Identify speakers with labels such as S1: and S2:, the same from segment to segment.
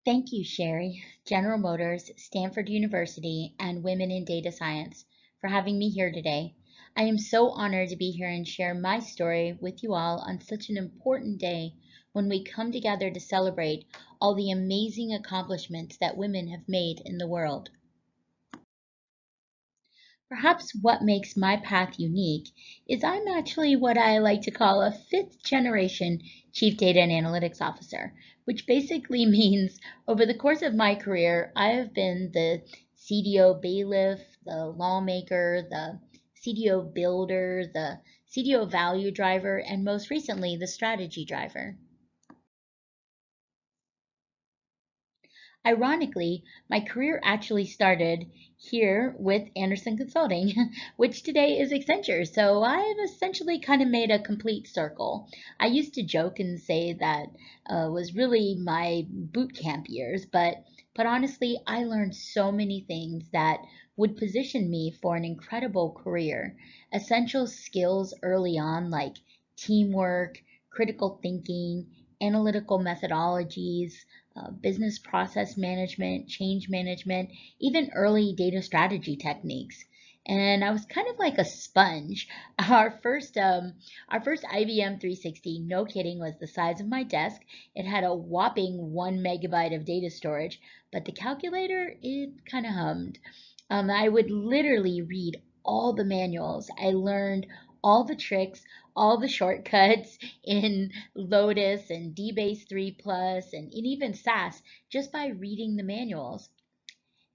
S1: Thank you, Sherry, General Motors, Stanford University, and Women in Data Science for having me here today. I am so honored to be here and share my story with you all on such an important day when we come together to celebrate all the amazing accomplishments that women have made in the world. Perhaps what makes my path unique is I'm actually what I like to call a fifth generation Chief Data and Analytics Officer, which basically means over the course of my career, I have been the CDO bailiff, the lawmaker, the CDO builder, the CDO value driver, and most recently, the strategy driver. Ironically, my career actually started here with Anderson Consulting, which today is Accenture. So I've essentially kind of made a complete circle. I used to joke and say that was really my boot camp years, but honestly, I learned so many things that would position me for an incredible career. Essential skills early on, like teamwork, critical thinking, analytical methodologies, business process management, change management, even early data strategy techniques. And I was kind of like a sponge. Our first IBM 360, no kidding, was the size of my desk. It had a whopping 1 megabyte of data storage, but the calculator, it kind of hummed. I would literally read all the manuals. I learned all the tricks, all the shortcuts in Lotus and DBase 3 Plus and even SAS just by reading the manuals.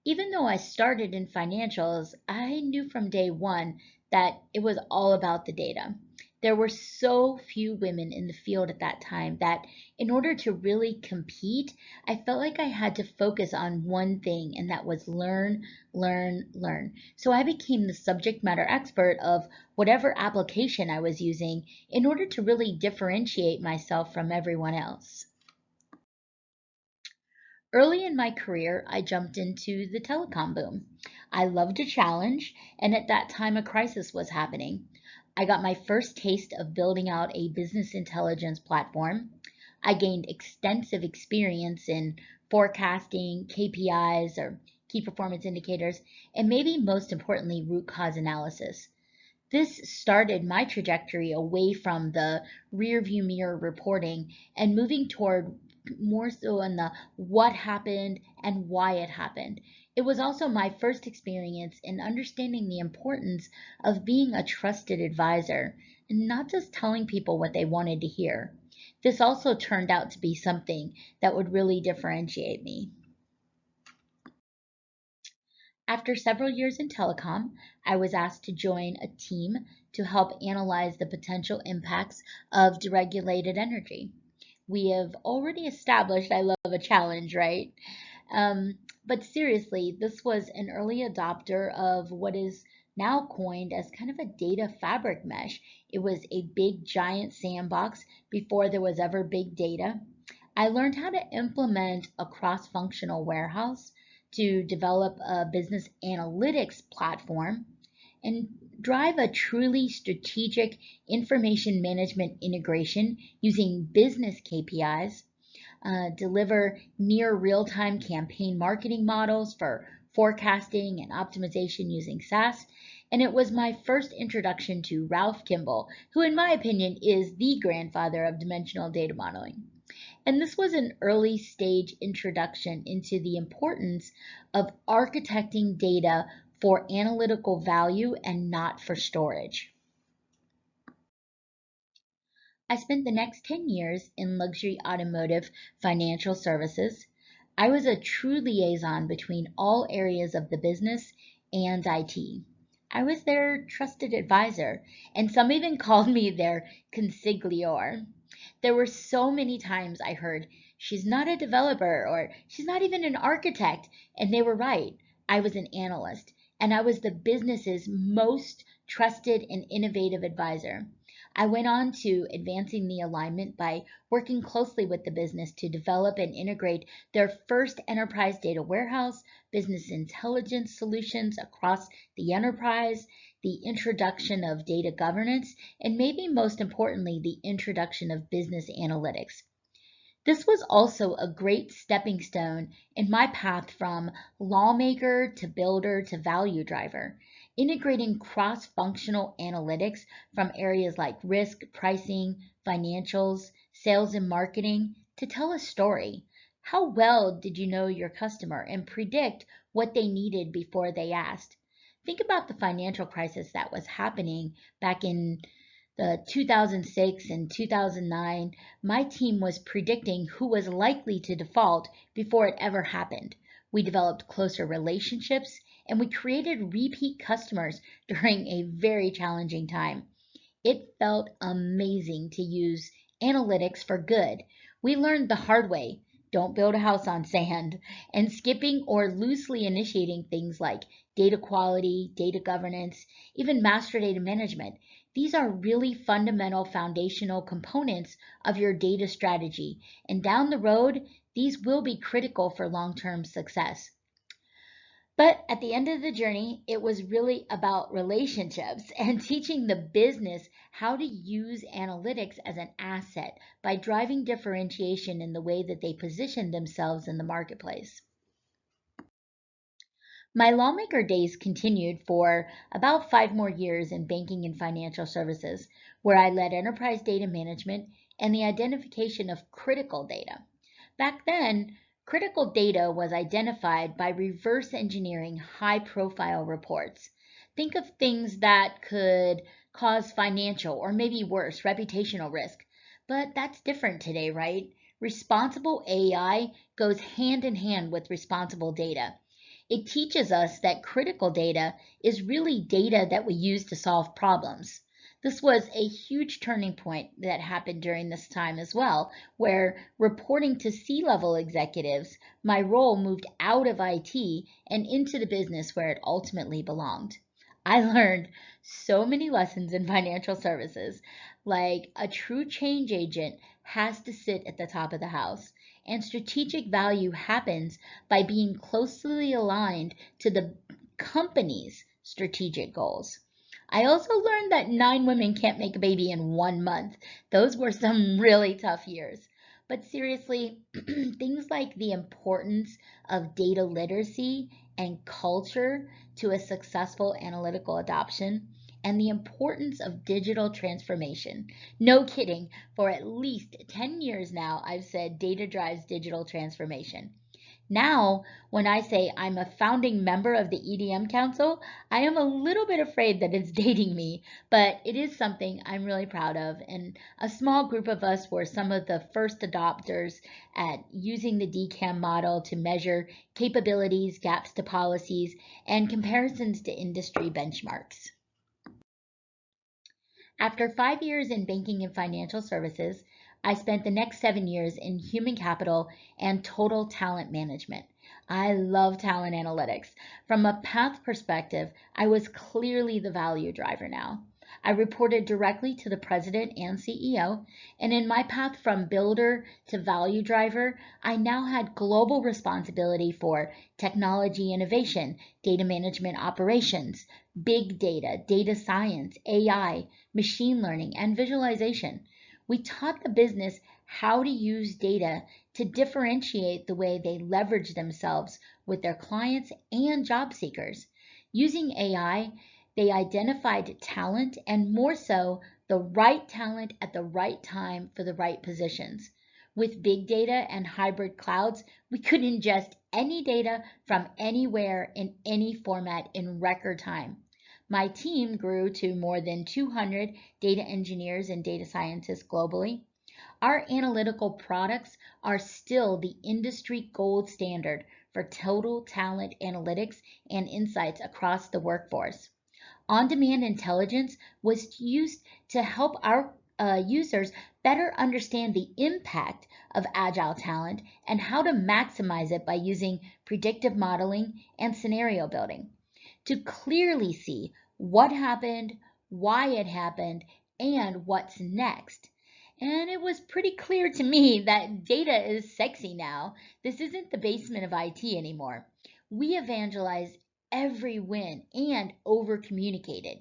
S1: Even though I started in financials, I knew from day one that it was all about the data. There were so few women in the field at that time that in order to really compete, I felt like I had to focus on one thing, and that was learn, learn, learn. So I became the subject matter expert of whatever application I was using in order to really differentiate myself from everyone else. Early in my career, I jumped into the telecom boom. I loved a challenge, and at that time, a crisis was happening. I got my first taste of building out a business intelligence platform. I gained extensive experience in forecasting, KPIs, or key performance indicators, and maybe most importantly, root cause analysis. This started my trajectory away from the rear view mirror reporting and moving toward more so on the what happened and why it happened. It was also my first experience in understanding the importance of being a trusted advisor and not just telling people what they wanted to hear. This also turned out to be something that would really differentiate me. After several years in telecom, I was asked to join a team to help analyze the potential impacts of deregulated energy. We have already established I love a challenge, right? But seriously, this was an early adopter of what is now coined as kind of a data fabric mesh. It was a big giant sandbox before there was ever big data. I learned how to implement a cross functional warehouse, to develop a business analytics platform, and drive a truly strategic information management integration using business KPIs, deliver near real time campaign marketing models for forecasting and optimization using SAS. And it was my first introduction to Ralph Kimball, who, in my opinion, is the grandfather of dimensional data modeling. And this was an early stage introduction into the importance of architecting data for analytical value and not for storage. I spent the next 10 years in luxury automotive financial services. I was a true liaison between all areas of the business and IT. I was their trusted advisor, and some even called me their consigliere. There were so many times I heard, she's not a developer or she's not even an architect. And they were right. I was an analyst, and I was the business's most trusted and innovative advisor. I went on to advancing the alignment by working closely with the business to develop and integrate their first enterprise data warehouse, business intelligence solutions across the enterprise, the introduction of data governance, and maybe most importantly, the introduction of business analytics. This was also a great stepping stone in my path from lawmaker to builder to value driver, integrating cross-functional analytics from areas like risk, pricing, financials, sales and marketing to tell a story. How well did you know your customer and predict what they needed before they asked? Think about the financial crisis that was happening back in the 2006 and 2009. My team was predicting who was likely to default before it ever happened. We developed closer relationships and we created repeat customers during a very challenging time. It felt amazing to use analytics for good. We learned the hard way. Don't build a house on sand, and skipping or loosely initiating things like data quality, data governance, even master data management. These are really fundamental foundational components of your data strategy, and down the road, these will be critical for long-term success. But at the end of the journey, it was really about relationships and teaching the business how to use analytics as an asset by driving differentiation in the way that they position themselves in the marketplace. My lawmaker days continued for about 5 more years in banking and financial services, where I led enterprise data management and the identification of critical data. Back then, critical data was identified by reverse engineering high-profile reports. Think of things that could cause financial or maybe worse, reputational risk. But that's different today, right? Responsible AI goes hand in hand with responsible data. It teaches us that critical data is really data that we use to solve problems. This was a huge turning point that happened during this time as well, where reporting to C-level executives, my role moved out of IT and into the business where it ultimately belonged. I learned so many lessons in financial services, like a true change agent has to sit at the top of the house, and strategic value happens by being closely aligned to the company's strategic goals. I also learned that 9 women can't make a baby in 1 month. Those were some really tough years. But seriously, things like the importance of data literacy and culture to a successful analytical adoption, and the importance of digital transformation. No kidding, for at least 10 years now, I've said data drives digital transformation. Now, when I say I'm a founding member of the EDM Council, I am a little bit afraid that it's dating me, but it is something I'm really proud of. And a small group of us were some of the first adopters at using the DCAM model to measure capabilities, gaps to policies, and comparisons to industry benchmarks. After 5 years in banking and financial services, I spent the next 7 years in human capital and total talent management. I love talent analytics. From a path perspective, I was clearly the value driver now. I reported directly to the president and CEO, and in my path from builder to value driver, I now had global responsibility for technology innovation, data management operations, big data, data science, AI, machine learning, and visualization. We taught the business how to use data to differentiate the way they leverage themselves with their clients and job seekers. Using AI, they identified talent, and more so, the right talent at the right time for the right positions. With big data and hybrid clouds, we could ingest any data from anywhere in any format in record time. My team grew to more than 200 data engineers and data scientists globally. Our analytical products are still the industry gold standard for total talent analytics and insights across the workforce. On-demand intelligence was used to help our users better understand the impact of agile talent and how to maximize it by using predictive modeling and scenario building to clearly see what happened, why it happened, and what's next. And it was pretty clear to me that data is sexy now. This isn't the basement of IT anymore. We evangelize every win and over communicated.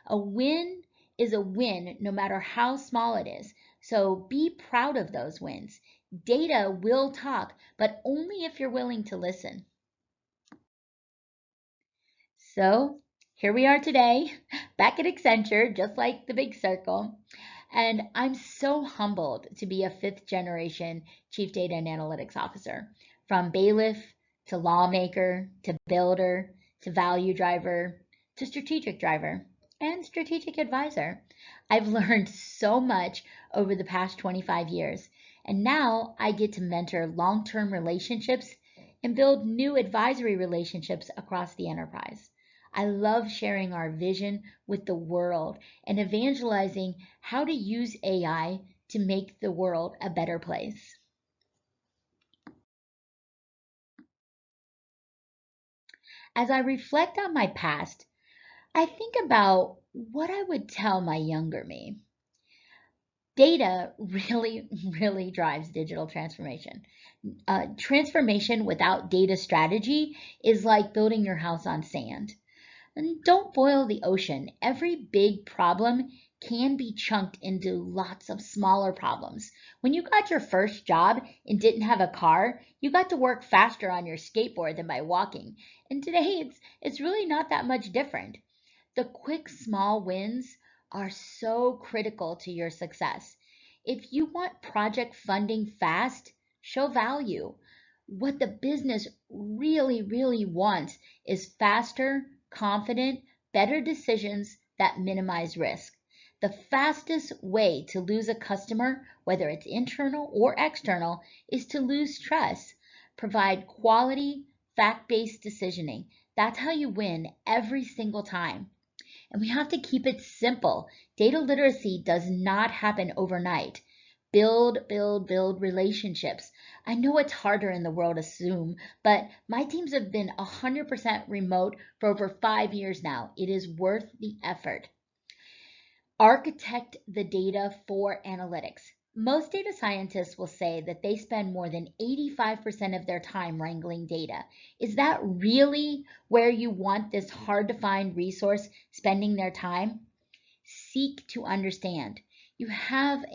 S1: A win is a win no matter how small it is. So be proud of those wins. Data will talk, but only if you're willing to listen. So here we are today, back at Accenture, just like the big circle. And I'm so humbled to be a fifth generation Chief Data and Analytics Officer. From bailiff to lawmaker to builder to value driver to strategic driver and strategic advisor. I've learned so much over the past 25 years. And now I get to mentor long term relationships and build new advisory relationships across the enterprise. I love sharing our vision with the world and evangelizing how to use AI to make the world a better place. As I reflect on my past, I think about what I would tell my younger me. Data really, really drives digital transformation. Transformation without data strategy is like building your house on sand. And don't boil the ocean. Every big problem can be chunked into lots of smaller problems. When you got your first job and didn't have a car, you got to work faster on your skateboard than by walking. And today it's really not that much different. The quick small wins are so critical to your success. If you want project funding fast, show value. What the business really, really wants is faster, confident, better decisions that minimize risk. The fastest way to lose a customer, whether it's internal or external, is to lose trust. Provide quality, fact based decisioning. That's how you win every single time. And we have to keep it simple. Data literacy does not happen overnight. Build relationships. I know it's harder in the world to Zoom, but my teams have been 100% remote for over 5 years now. It is worth the effort. Architect the data for analytics. Most data scientists will say that they spend more than 85% of their time wrangling data. Is that really where you want this hard to find resource spending their time? Seek to understand. You have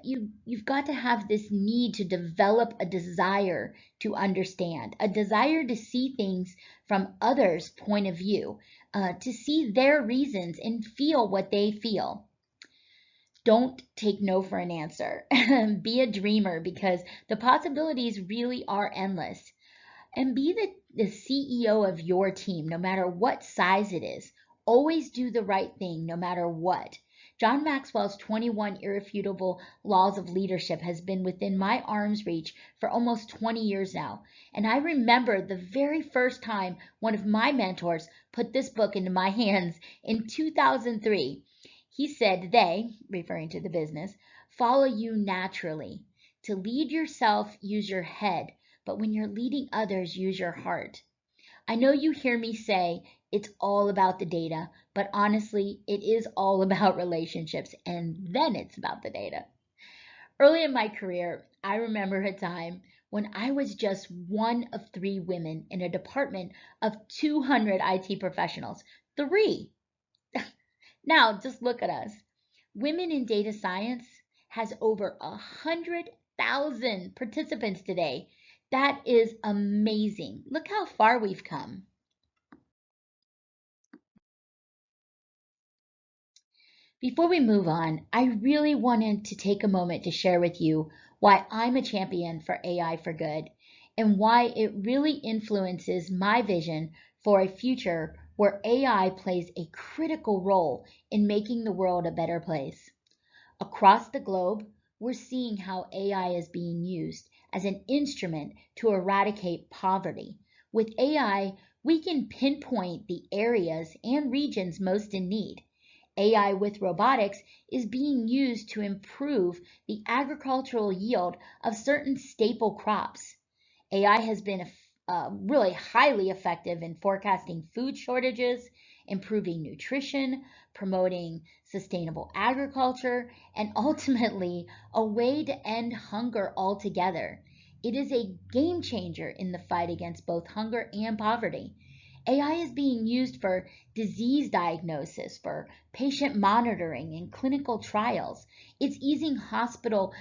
S1: you've got to have this need to develop a desire to understand, a desire to see things from others' point of view, to see their reasons and feel what they feel. Don't take no for an answer. Be a dreamer because the possibilities really are endless. And be the CEO of your team, no matter what size it is. Always do the right thing, no matter what. John Maxwell's 21 irrefutable laws of leadership has been within my arm's reach for almost 20 years now. And I remember the very first time one of my mentors put this book into my hands in 2003. He said they, referring to the business, follow you naturally. To lead yourself, use your head, but when you're leading others, use your heart. I know you hear me say it's all about the data, but honestly, it is all about relationships, and then it's about the data. Early in my career, I remember a time when I was just one of three women in a department of 200 IT professionals. Three! Now, just look at us. Women in data science has over 100,000 participants today. That is amazing. Look how far we've come. Before we move on, I really wanted to take a moment to share with you why I'm a champion for AI for good and why it really influences my vision for a future where AI plays a critical role in making the world a better place. Across the globe, we're seeing how AI is being used as an instrument to eradicate poverty. With AI, we can pinpoint the areas and regions most in need. AI with robotics is being used to improve the agricultural yield of certain staple crops. AI has been really highly effective in forecasting food shortages, improving nutrition, promoting sustainable agriculture, and ultimately a way to end hunger altogether. It is a game changer in the fight against both hunger and poverty. AI is being used for disease diagnosis, for patient monitoring and clinical trials. It's easing hospital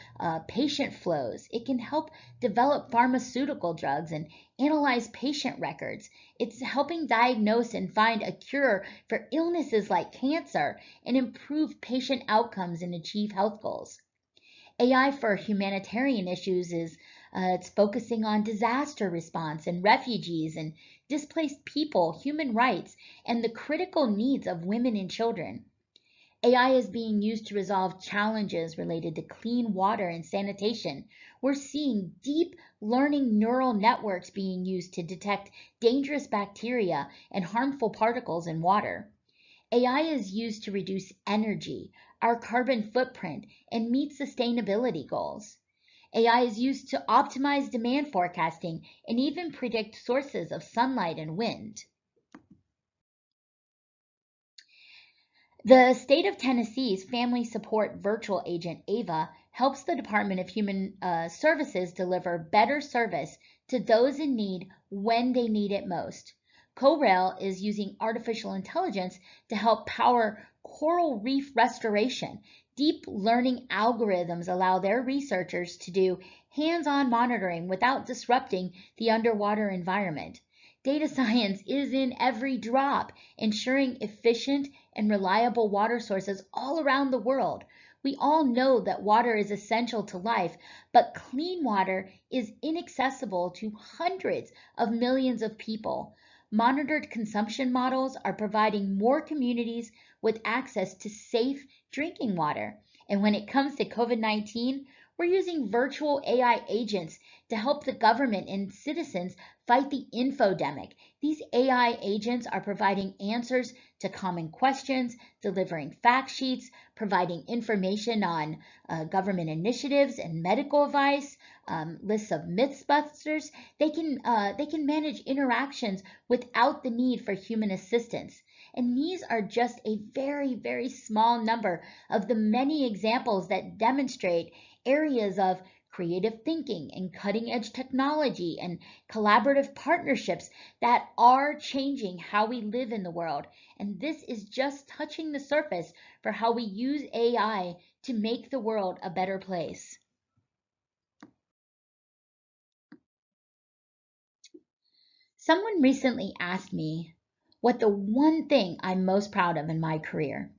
S1: patient flows. It can help develop pharmaceutical drugs and analyze patient records. It's helping diagnose and find a cure for illnesses like cancer and improve patient outcomes and achieve health goals. AI for humanitarian issues is it's focusing on disaster response and refugees and displaced people, human rights, and the critical needs of women and children. AI is being used to resolve challenges related to clean water and sanitation. We're seeing deep learning neural networks being used to detect dangerous bacteria and harmful particles in water. AI is used to reduce energy, our carbon footprint, and meet sustainability goals. AI is used to optimize demand forecasting and even predict sources of sunlight and wind. The state of Tennessee's Family Support Virtual Agent, AVA, helps the Department of Human Services deliver better service to those in need when they need it most. CoRail is using artificial intelligence to help power coral reef restoration. Deep learning algorithms allow their researchers to do hands-on monitoring without disrupting the underwater environment. Data science is in every drop, ensuring efficient and reliable water sources all around the world. We all know that water is essential to life, but clean water is inaccessible to hundreds of millions of people. Monitored consumption models are providing more communities with access to safe drinking water. And when it comes to COVID-19, we're using virtual AI agents to help the government and citizens fight the infodemic. These AI agents are providing answers to common questions, delivering fact sheets, providing information on government initiatives and medical advice, lists of mythbusters. They can manage interactions without the need for human assistance. And these are just a very, very small number of the many examples that demonstrate areas of creative thinking and cutting edge technology and collaborative partnerships that are changing how we live in the world. And this is just touching the surface for how we use AI to make the world a better place. Someone recently asked me what the one thing I'm most proud of in my career.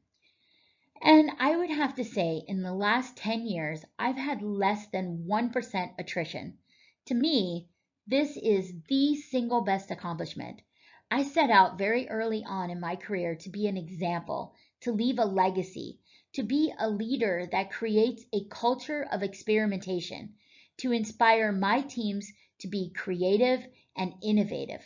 S1: And I would have to say, in the last 10 years, I've had less than 1% attrition. To me, this is the single best accomplishment. I set out very early on in my career to be an example, to leave a legacy, to be a leader that creates a culture of experimentation, to inspire my teams to be creative and innovative.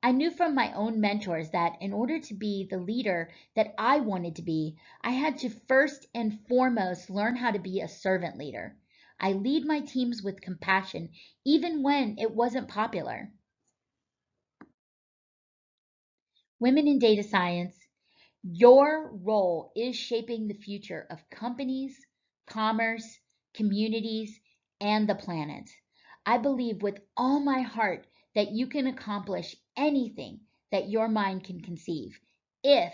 S1: I knew from my own mentors that in order to be the leader that I wanted to be, I had to first and foremost learn how to be a servant leader. I lead my teams with compassion, even when it wasn't popular. Women in data science, your role is shaping the future of companies, commerce, communities, and the planet. I believe with all my heart that you can accomplish anything that your mind can conceive if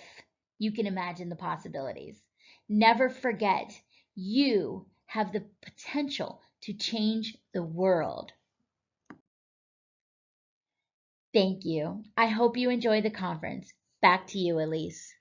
S1: you can imagine the possibilities. Never forget, you have the potential to change the world. Thank you. I hope you enjoy the conference. Back to you, Elise.